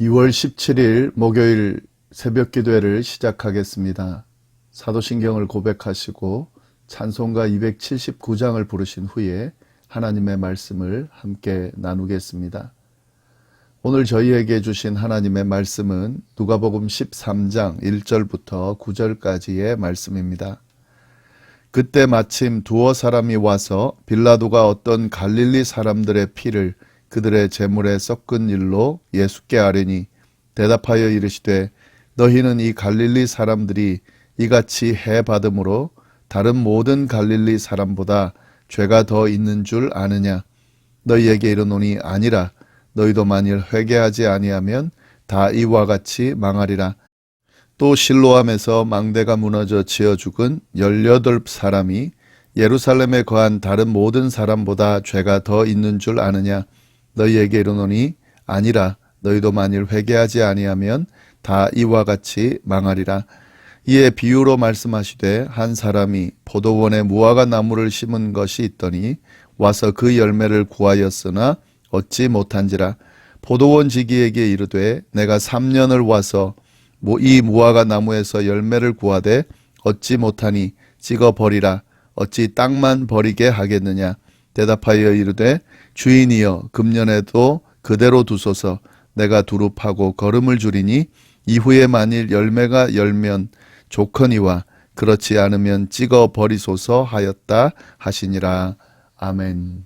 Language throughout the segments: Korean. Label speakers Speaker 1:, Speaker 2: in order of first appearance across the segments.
Speaker 1: 2월 17일 목요일 새벽 기도회를 시작하겠습니다. 사도신경을 고백하시고 찬송가 279장을 부르신 후에 하나님의 말씀을 함께 나누겠습니다. 오늘 저희에게 주신 하나님의 말씀은 누가복음 13장 1절부터 9절까지의 말씀입니다. 그때 마침 두어 사람이 와서 빌라도가 어떤 갈릴리 사람들의 피를 그들의 제물에 섞은 일로 예수께 아뢰니 대답하여 이르시되 너희는 이 갈릴리 사람들이 이같이 해 받음으로 다른 모든 갈릴리 사람보다 죄가 더 있는 줄 아느냐. 너희에게 이르노니 아니라. 너희도 만일 회개하지 아니하면 다 이와 같이 망하리라. 또 실로암에서 망대가 무너져 지어 죽은 18사람이 예루살렘에 거한 다른 모든 사람보다 죄가 더 있는 줄 아느냐. 너희에게 이르노니 아니라. 너희도 만일 회개하지 아니하면 다 이와 같이 망하리라. 이에 비유로 말씀하시되 한 사람이 포도원에 무화과 나무를 심은 것이 있더니 와서 그 열매를 구하였으나 얻지 못한지라. 포도원 지기에게 이르되 내가 3년을 와서 이 무화과 나무에서 열매를 구하되 얻지 못하니 찍어 버리라. 어찌 땅만 버리게 하겠느냐. 대답하여 이르되 주인이여 금년에도 그대로 두소서. 내가 두릅하고 거름을 줄이니 이후에 만일 열매가 열면 좋거니와 그렇지 않으면 찍어 버리소서 하였다 하시니라. 아멘.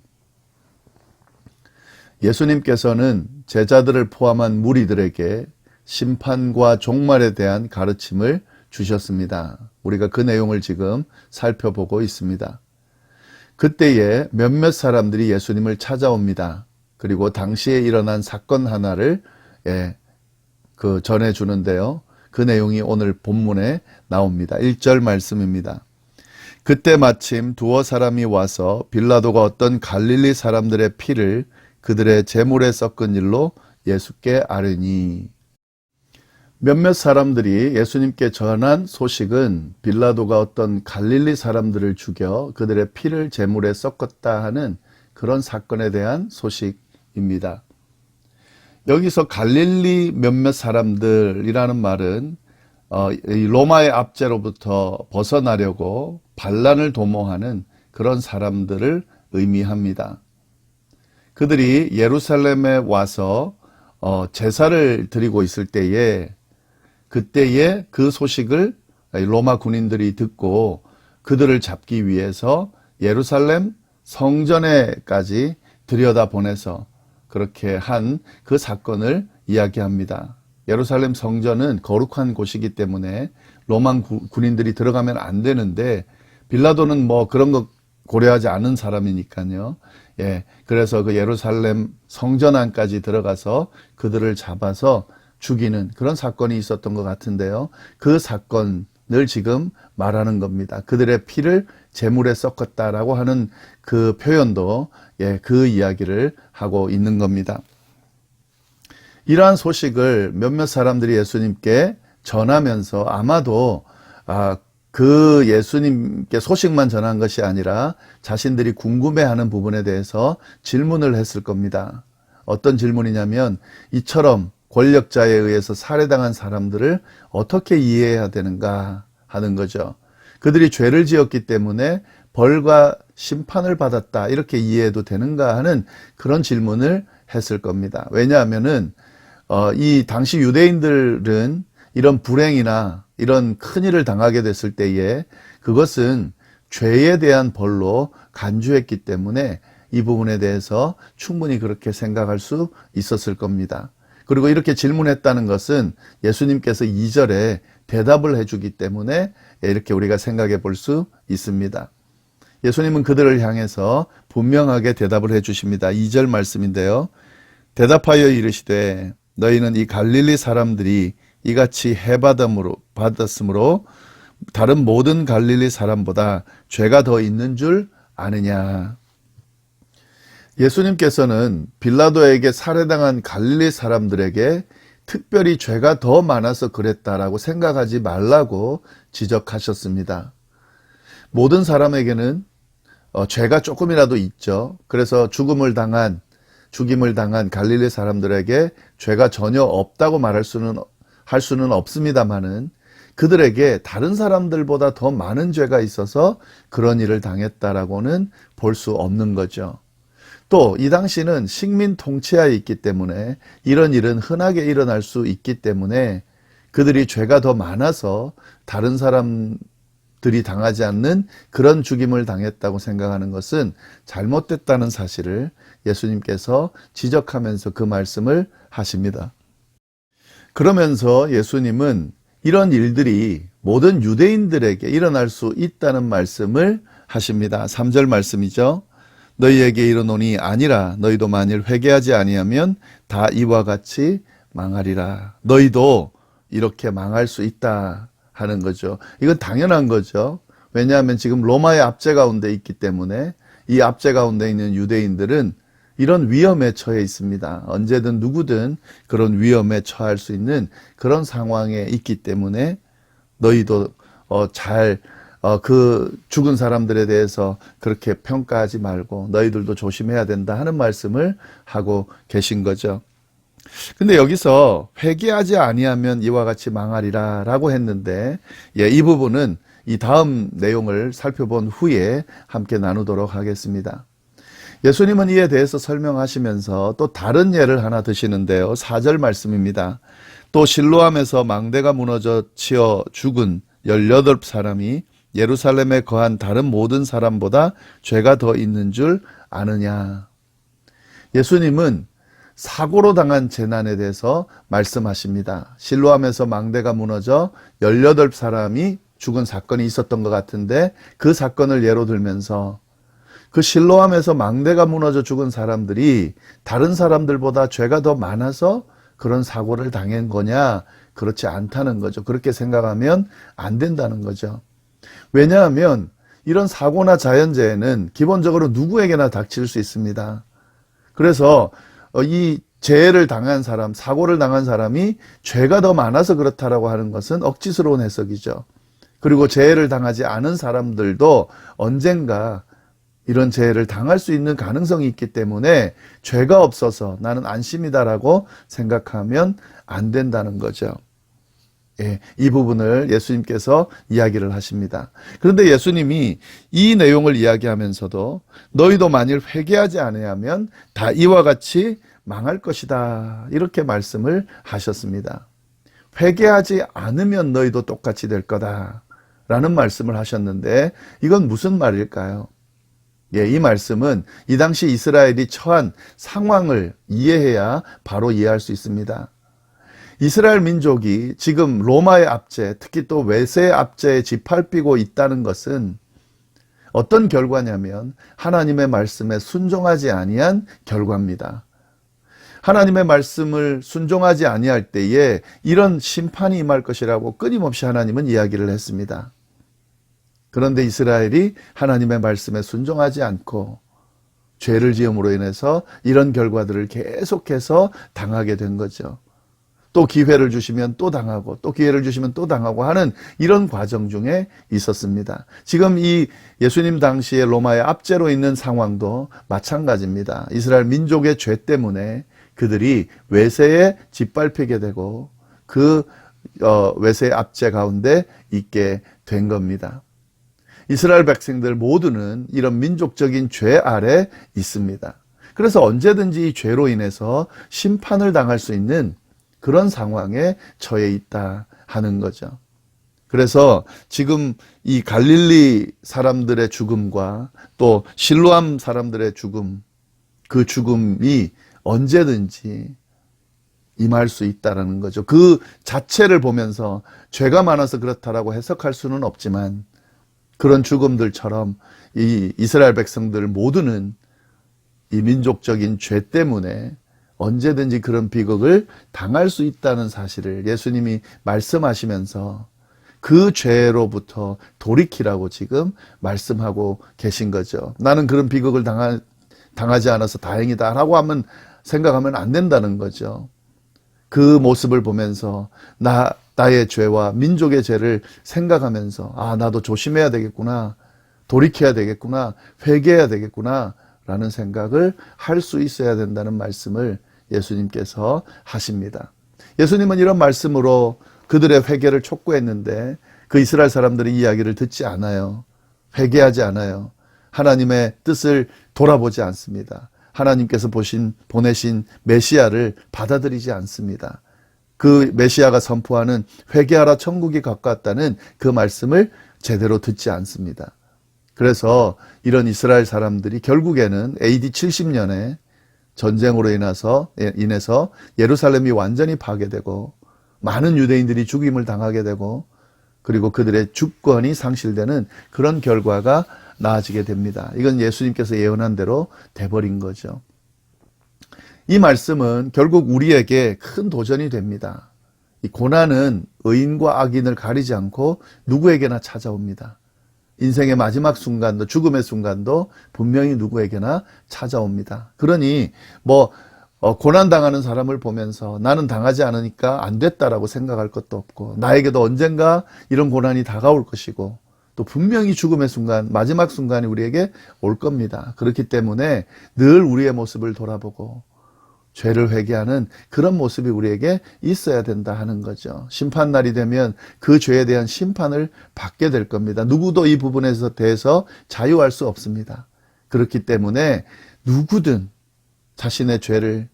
Speaker 1: 예수님께서는 제자들을 포함한 무리들에게 심판과 종말에 대한 가르침을 주셨습니다. 우리가 그 내용을 지금 살펴보고 있습니다. 그때에 몇몇 사람들이 예수님을 찾아옵니다. 그리고 당시에 일어난 사건 하나를 전해주는데요. 그 내용이 오늘 본문에 나옵니다. 1절 말씀입니다. 그때 마침 두어 사람이 와서 빌라도가 어떤 갈릴리 사람들의 피를 그들의 제물에 섞은 일로 예수께 아뢰니. 몇몇 사람들이 예수님께 전한 소식은 빌라도가 어떤 갈릴리 사람들을 죽여 그들의 피를 제물에 섞었다 하는 그런 사건에 대한 소식입니다. 여기서 갈릴리 몇몇 사람들이라는 말은 로마의 압제로부터 벗어나려고 반란을 도모하는 그런 사람들을 의미합니다. 그들이 예루살렘에 와서 제사를 드리고 있을 때에 그때에 그 소식을 로마 군인들이 듣고 그들을 잡기 위해서 예루살렘 성전에까지 들여다보내서 그렇게 한 그 사건을 이야기합니다. 예루살렘 성전은 거룩한 곳이기 때문에 로마 군인들이 들어가면 안 되는데 빌라도는 그런 거 고려하지 않은 사람이니까요. 그래서 그 예루살렘 성전 안까지 들어가서 그들을 잡아서 죽이는 그런 사건이 있었던 것 같은데요. 그 사건을 지금 말하는 겁니다. 그들의 피를 제물에 섞었다라고 하는 그 표현도 그 이야기를 하고 있는 겁니다. 이러한 소식을 몇몇 사람들이 예수님께 전하면서 아마도 그 예수님께 소식만 전한 것이 아니라 자신들이 궁금해하는 부분에 대해서 질문을 했을 겁니다. 어떤 질문이냐면 이처럼 권력자에 의해서 살해당한 사람들을 어떻게 이해해야 되는가 하는 거죠. 그들이 죄를 지었기 때문에 벌과 심판을 받았다 이렇게 이해해도 되는가 하는 그런 질문을 했을 겁니다. 왜냐하면은 이 당시 유대인들은 이런 불행이나 이런 큰일을 당하게 됐을 때에 그것은 죄에 대한 벌로 간주했기 때문에 이 부분에 대해서 충분히 그렇게 생각할 수 있었을 겁니다. 그리고 이렇게 질문했다는 것은 예수님께서 2절에 대답을 해주기 때문에 이렇게 우리가 생각해 볼 수 있습니다. 예수님은 그들을 향해서 분명하게 대답을 해주십니다. 2절 말씀인데요. 대답하여 이르시되 너희는 이 갈릴리 사람들이 이같이 해받았으므로 다른 모든 갈릴리 사람보다 죄가 더 있는 줄 아느냐. 예수님께서는 빌라도에게 살해당한 갈릴리 사람들에게 특별히 죄가 더 많아서 그랬다라고 생각하지 말라고 지적하셨습니다. 모든 사람에게는 죄가 조금이라도 있죠. 그래서 죽음을 당한 죽임을 당한 갈릴리 사람들에게 죄가 전혀 없다고 할 수는 없습니다만은 그들에게 다른 사람들보다 더 많은 죄가 있어서 그런 일을 당했다라고는 볼 수 없는 거죠. 또 이 당시는 식민 통치하에 있기 때문에 이런 일은 흔하게 일어날 수 있기 때문에 그들이 죄가 더 많아서 다른 사람들이 당하지 않는 그런 죽임을 당했다고 생각하는 것은 잘못됐다는 사실을 예수님께서 지적하면서 그 말씀을 하십니다. 그러면서 예수님은 이런 일들이 모든 유대인들에게 일어날 수 있다는 말씀을 하십니다. 3절 말씀이죠. 너희에게 이르노니 아니라 너희도 만일 회개하지 아니하면 다 이와 같이 망하리라. 너희도 이렇게 망할 수 있다 하는 거죠. 이건 당연한 거죠. 왜냐하면 지금 로마의 압제 가운데 있기 때문에 이 압제 가운데 있는 유대인들은 이런 위험에 처해 있습니다. 언제든 누구든 그런 위험에 처할 수 있는 그런 상황에 있기 때문에 너희도 그 죽은 사람들에 대해서 그렇게 평가하지 말고 너희들도 조심해야 된다 하는 말씀을 하고 계신 거죠. 근데 여기서 회개하지 아니하면 이와 같이 망하리라 라고 했는데 이 부분은 이 다음 내용을 살펴본 후에 함께 나누도록 하겠습니다. 예수님은 이에 대해서 설명하시면서 또 다른 예를 하나 드시는데요. 4절 말씀입니다. 또 실로암에서 망대가 무너져 치어 죽은 18사람이 예루살렘에 거한 다른 모든 사람보다 죄가 더 있는 줄 아느냐. 예수님은 사고로 당한 재난에 대해서 말씀하십니다. 실로암에서 망대가 무너져 18사람이 죽은 사건이 있었던 것 같은데 그 사건을 예로 들면서 그 실로암에서 망대가 무너져 죽은 사람들이 다른 사람들보다 죄가 더 많아서 그런 사고를 당한 거냐? 그렇지 않다는 거죠. 그렇게 생각하면 안 된다는 거죠. 왜냐하면 이런 사고나 자연재해는 기본적으로 누구에게나 닥칠 수 있습니다. 그래서 이 재해를 당한 사람, 사고를 당한 사람이 죄가 더 많아서 그렇다라고 하는 것은 억지스러운 해석이죠. 그리고 재해를 당하지 않은 사람들도 언젠가 이런 재해를 당할 수 있는 가능성이 있기 때문에 죄가 없어서 나는 안심이다라고 생각하면 안 된다는 거죠. 이 부분을 예수님께서 이야기를 하십니다. 그런데 예수님이 이 내용을 이야기하면서도 너희도 만일 회개하지 않으면 다 이와 같이 망할 것이다. 이렇게 말씀을 하셨습니다. 회개하지 않으면 너희도 똑같이 될 거다. 라는 말씀을 하셨는데 이건 무슨 말일까요? 이 말씀은 이 당시 이스라엘이 처한 상황을 이해해야 바로 이해할 수 있습니다. 이스라엘 민족이 지금 로마의 압제, 특히 또 외세의 압제에 짓밟히고 있다는 것은 어떤 결과냐면 하나님의 말씀에 순종하지 아니한 결과입니다. 하나님의 말씀을 순종하지 아니할 때에 이런 심판이 임할 것이라고 끊임없이 하나님은 이야기를 했습니다. 그런데 이스라엘이 하나님의 말씀에 순종하지 않고 죄를 지음으로 인해서 이런 결과들을 계속해서 당하게 된 거죠. 또 기회를 주시면 또 당하고 또 기회를 주시면 또 당하고 하는 이런 과정 중에 있었습니다. 지금 이 예수님 당시에 로마의 압제로 있는 상황도 마찬가지입니다. 이스라엘 민족의 죄 때문에 그들이 외세에 짓밟히게 되고 그 외세의 압제 가운데 있게 된 겁니다. 이스라엘 백성들 모두는 이런 민족적인 죄 아래 있습니다. 그래서 언제든지 이 죄로 인해서 심판을 당할 수 있는 그런 상황에 처해 있다 하는 거죠. 그래서 지금 이 갈릴리 사람들의 죽음과 또 실로암 사람들의 죽음, 그 죽음이 언제든지 임할 수 있다라는 거죠. 그 자체를 보면서 죄가 많아서 그렇다라고 해석할 수는 없지만 그런 죽음들처럼 이 이스라엘 백성들 모두는 이 민족적인 죄 때문에 언제든지 그런 비극을 당할 수 있다는 사실을 예수님이 말씀하시면서 그 죄로부터 돌이키라고 지금 말씀하고 계신 거죠. 나는 그런 비극을 당하지 않아서 다행이다 라고 생각하면 안 된다는 거죠. 그 모습을 보면서 나의 죄와 민족의 죄를 생각하면서 나도 조심해야 되겠구나, 돌이켜야 되겠구나, 회개해야 되겠구나 라는 생각을 할 수 있어야 된다는 말씀을 예수님께서 하십니다. 예수님은 이런 말씀으로 그들의 회개를 촉구했는데 그 이스라엘 사람들의 이야기를 듣지 않아요. 회개하지 않아요. 하나님의 뜻을 돌아보지 않습니다. 하나님께서 보내신 메시아를 받아들이지 않습니다. 그 메시아가 선포하는 회개하라 천국이 가까웠다는 그 말씀을 제대로 듣지 않습니다. 그래서 이런 이스라엘 사람들이 결국에는 AD 70년에 전쟁으로 인해서 예루살렘이 완전히 파괴되고 많은 유대인들이 죽임을 당하게 되고 그리고 그들의 주권이 상실되는 그런 결과가 나아지게 됩니다. 이건 예수님께서 예언한 대로 돼버린 거죠. 이 말씀은 결국 우리에게 큰 도전이 됩니다. 이 고난은 의인과 악인을 가리지 않고 누구에게나 찾아옵니다. 인생의 마지막 순간도 죽음의 순간도 분명히 누구에게나 찾아옵니다. 그러니 고난당하는 사람을 보면서 나는 당하지 않으니까 안 됐다라고 생각할 것도 없고 나에게도 언젠가 이런 고난이 다가올 것이고 또 분명히 죽음의 순간, 마지막 순간이 우리에게 올 겁니다. 그렇기 때문에 늘 우리의 모습을 돌아보고 죄를 회개하는 그런 모습이 우리에게 있어야 된다 하는 거죠. 심판날이 되면 그 죄에 대한 심판을 받게 될 겁니다. 누구도 이 부분에 대해서 자유할 수 없습니다. 그렇기 때문에 누구든 자신의 죄를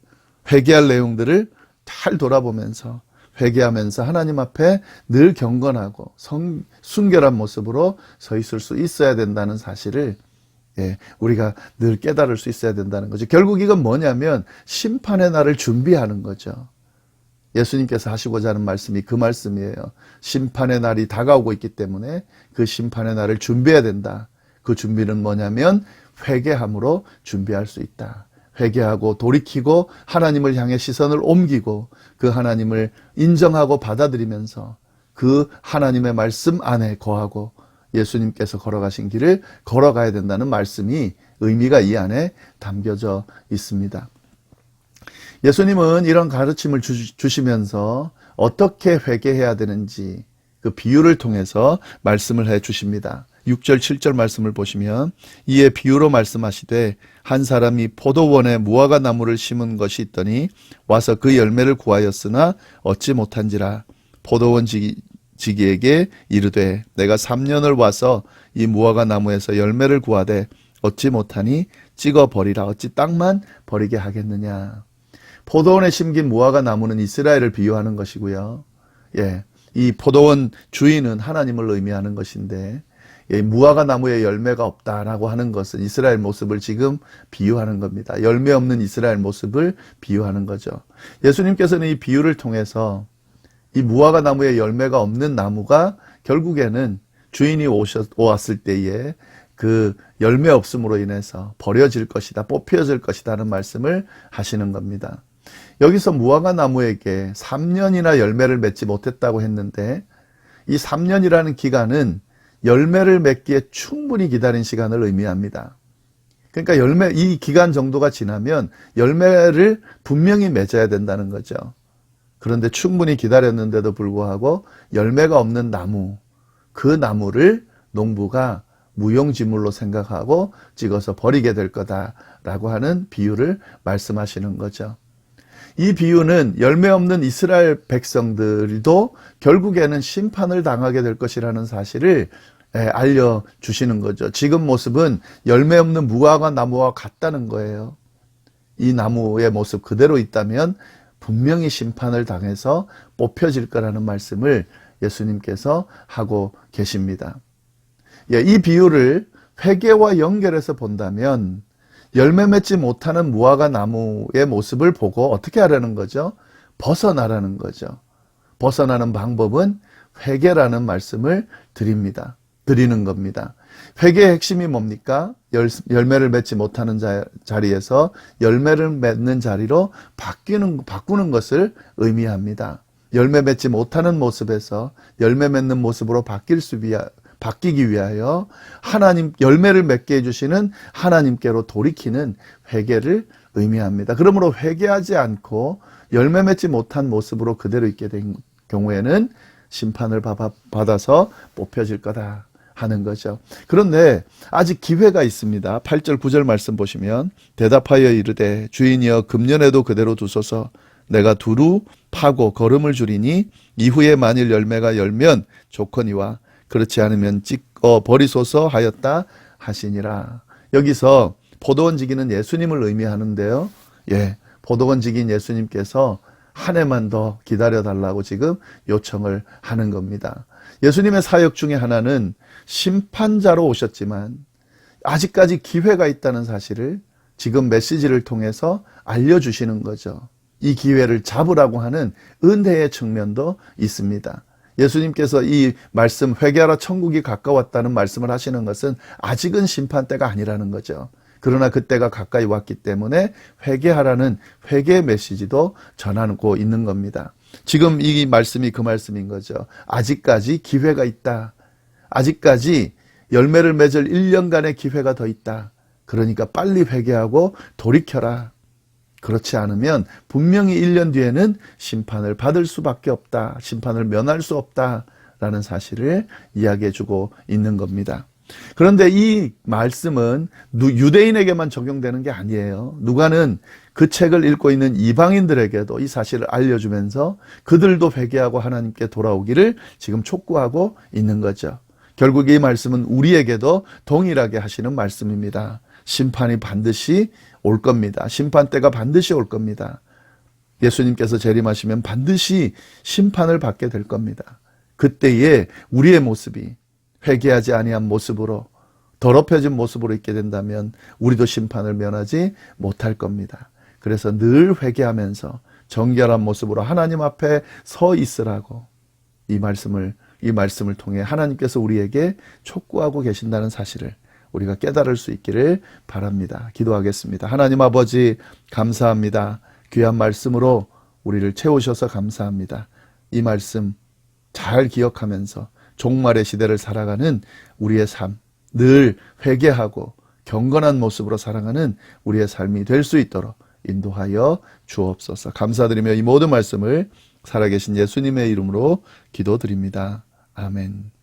Speaker 1: 회개할 내용들을 잘 돌아보면서 회개하면서 하나님 앞에 늘 경건하고 순결한 모습으로 서 있을 수 있어야 된다는 사실을 우리가 늘 깨달을 수 있어야 된다는 거죠. 결국 이건 뭐냐면 심판의 날을 준비하는 거죠. 예수님께서 하시고자 하는 말씀이 그 말씀이에요. 심판의 날이 다가오고 있기 때문에 그 심판의 날을 준비해야 된다. 그 준비는 뭐냐면 회개함으로 준비할 수 있다. 회개하고 돌이키고 하나님을 향해 시선을 옮기고 그 하나님을 인정하고 받아들이면서 그 하나님의 말씀 안에 거하고 예수님께서 걸어가신 길을 걸어가야 된다는 말씀이 의미가 이 안에 담겨져 있습니다. 예수님은 이런 가르침을 주시면서 어떻게 회개해야 되는지 그 비유를 통해서 말씀을 해 주십니다. 6절 7절 말씀을 보시면 이에 비유로 말씀하시되 한 사람이 포도원에 무화과 나무를 심은 것이 있더니 와서 그 열매를 구하였으나 얻지 못한지라 포도원 지기에게 이르되 내가 3년을 와서 이 무화과 나무에서 열매를 구하되 얻지 못하니 찍어 버리라. 어찌 땅만 버리게 하겠느냐. 포도원에 심긴 무화과 나무는 이스라엘을 비유하는 것이고요. 이 포도원 주인은 하나님을 의미하는 것인데 무화과 나무에 열매가 없다라고 하는 것은 이스라엘 모습을 지금 비유하는 겁니다. 열매 없는 이스라엘 모습을 비유하는 거죠. 예수님께서는 이 비유를 통해서 이 무화과 나무에 열매가 없는 나무가 결국에는 주인이 오았을 때에 그 열매 없음으로 인해서 버려질 것이다, 뽑혀질 것이다 하는 말씀을 하시는 겁니다. 여기서 무화과 나무에게 3년이나 열매를 맺지 못했다고 했는데 이 3년이라는 기간은 열매를 맺기에 충분히 기다린 시간을 의미합니다. 그러니까 이 기간 정도가 지나면 열매를 분명히 맺어야 된다는 거죠. 그런데 충분히 기다렸는데도 불구하고 열매가 없는 나무, 그 나무를 농부가 무용지물로 생각하고 찍어서 버리게 될 거다라고 하는 비유를 말씀하시는 거죠. 이 비유는 열매 없는 이스라엘 백성들도 결국에는 심판을 당하게 될 것이라는 사실을 알려주시는 거죠. 지금 모습은 열매 없는 무화과 나무와 같다는 거예요. 이 나무의 모습 그대로 있다면 분명히 심판을 당해서 뽑혀질 거라는 말씀을 예수님께서 하고 계십니다. 이 비유를 회개와 연결해서 본다면 열매 맺지 못하는 무화과 나무의 모습을 보고 어떻게 하라는 거죠? 벗어나라는 거죠. 벗어나는 방법은 회개라는 말씀을 드리는 겁니다. 회개의 핵심이 뭡니까? 열매를 맺지 못하는 자리에서 열매를 맺는 자리로 바꾸는 것을 의미합니다. 열매 맺지 못하는 모습에서 열매 맺는 모습으로 바뀌기 위하여 하나님 열매를 맺게 해주시는 하나님께로 돌이키는 회개를 의미합니다. 그러므로 회개하지 않고 열매 맺지 못한 모습으로 그대로 있게 된 경우에는 심판을 받아서 뽑혀질 거다 하는 거죠. 그런데 아직 기회가 있습니다. 8절 9절 말씀 보시면 대답하여 이르되 주인이여 금년에도 그대로 두소서 내가 두루 파고 거름을 주리니 이후에 만일 열매가 열면 좋거니와 그렇지 않으면 찢어 버리소서 하였다 하시니라. 여기서 포도원 지기는 예수님을 의미하는데요. 포도원 지기인 예수님께서 한 해만 더 기다려달라고 지금 요청을 하는 겁니다. 예수님의 사역 중에 하나는 심판자로 오셨지만 아직까지 기회가 있다는 사실을 지금 메시지를 통해서 알려주시는 거죠. 이 기회를 잡으라고 하는 은혜의 측면도 있습니다. 예수님께서 이 말씀 회개하라 천국이 가까웠다는 말씀을 하시는 것은 아직은 심판 때가 아니라는 거죠. 그러나 그때가 가까이 왔기 때문에 회개하라는 회개의 메시지도 전하고 있는 겁니다. 지금 이 말씀이 그 말씀인 거죠. 아직까지 기회가 있다. 아직까지 열매를 맺을 1년간의 기회가 더 있다. 그러니까 빨리 회개하고 돌이켜라. 그렇지 않으면 분명히 1년 뒤에는 심판을 받을 수밖에 없다. 심판을 면할 수 없다라는 사실을 이야기해 주고 있는 겁니다. 그런데 이 말씀은 유대인에게만 적용되는 게 아니에요. 누가는 그 책을 읽고 있는 이방인들에게도 이 사실을 알려주면서 그들도 회개하고 하나님께 돌아오기를 지금 촉구하고 있는 거죠. 결국 이 말씀은 우리에게도 동일하게 하시는 말씀입니다. 심판이 반드시 올 겁니다. 심판 때가 반드시 올 겁니다. 예수님께서 재림하시면 반드시 심판을 받게 될 겁니다. 그때에 우리의 모습이 회개하지 아니한 모습으로 더럽혀진 모습으로 있게 된다면 우리도 심판을 면하지 못할 겁니다. 그래서 늘 회개하면서 정결한 모습으로 하나님 앞에 서 있으라고 이 말씀을 통해 하나님께서 우리에게 촉구하고 계신다는 사실을 우리가 깨달을 수 있기를 바랍니다. 기도하겠습니다. 하나님 아버지 감사합니다. 귀한 말씀으로 우리를 채우셔서 감사합니다. 이 말씀 잘 기억하면서 종말의 시대를 살아가는 우리의 삶, 늘 회개하고 경건한 모습으로 살아가는 우리의 삶이 될 수 있도록 인도하여 주옵소서. 감사드리며 이 모든 말씀을 살아계신 예수님의 이름으로 기도드립니다. 아멘.